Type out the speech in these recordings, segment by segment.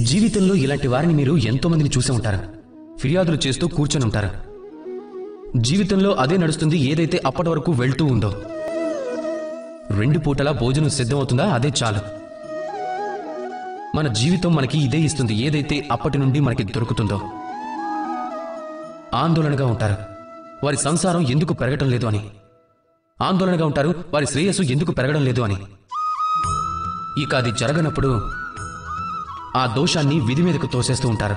జీవితంలో ఇలాంటి వారిని మీరు ఎంతో మందిని చూసే ఉంటారు. ఫిర్యాదులు చేస్తూ కూర్చొని ఉంటారు. జీవితంలో అదే నడుస్తుంది, ఏదైతే అప్పటి వరకు వెళ్తూ ఉందో. 2 పూటలా భోజనం సిద్ధమవుతుందా, అదే చాలు. మన జీవితం మనకి ఇదే ఇస్తుంది, ఏదైతే అప్పటి నుండి మనకి దొరుకుతుందో. ఆందోళనగా ఉంటారు, వారి సంసారం ఎందుకు పెరగటం లేదు అని. ఆందోళనగా ఉంటారు, వారి శ్రేయస్సు ఎందుకు పెరగడం లేదు అని. ఇక అది జరగనప్పుడు ఆ దోషాన్ని విధి మీదకు తోసేస్తూ ఉంటారు,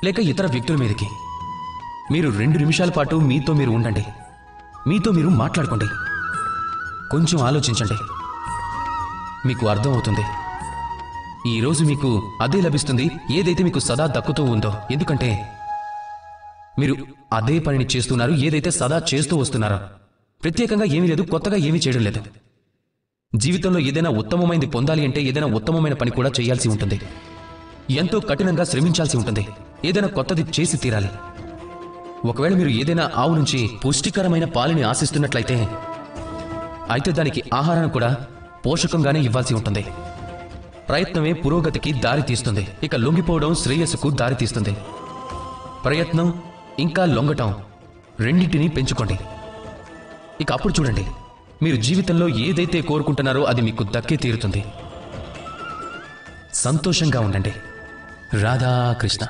లేక ఇతర వ్యక్తుల మీదకి. మీరు 2 నిమిషాల పాటు మీతో మీరు ఉండండి, మీతో మీరు మాట్లాడుకోండి, కొంచెం ఆలోచించండి, మీకు అర్థం అవుతుంది. ఈరోజు మీకు అదే లభిస్తుంది, ఏదైతే మీకు సదా దక్కుతూ ఉందో. ఎందుకంటే మీరు అదే పనిని చేస్తున్నారు, ఏదైతే సదా చేస్తూ వస్తున్నారో. ప్రత్యేకంగా ఏమీ లేదు, కొత్తగా ఏమీ చేయడం లేదు. జీవితంలో ఏదైనా ఉత్తమమైనది పొందాలి అంటే ఏదైనా ఉత్తమమైన పని కూడా చేయాల్సి ఉంటుంది. ఎంతో కఠినంగా శ్రమించాల్సి ఉంటుంది, ఏదైనా కొత్తది చేసి తీరాలి. ఒకవేళ మీరు ఏదైనా ఆవు నుంచి పుష్టికరమైన పాలని ఆశిస్తున్నట్లయితే అయితే దానికి ఆహారాన్ని కూడా పోషకంగానే ఇవ్వాల్సి ఉంటుంది. ప్రయత్నమే పురోగతికి దారి తీస్తుంది, ఇక లొంగిపోవడం శ్రేయస్సుకు దారి తీస్తుంది. ప్రయత్నం ఇంకా లొంగటం రెండింటినీ పెంచుకోండి. ఇక అప్పుడు చూడండి, మీరు జీవితంలో ఏదైతే కోరుకుంటున్నారో అది మీకు దక్కే తీరుతుంది. సంతోషంగా ఉండండి. రాధాకృష్ణ.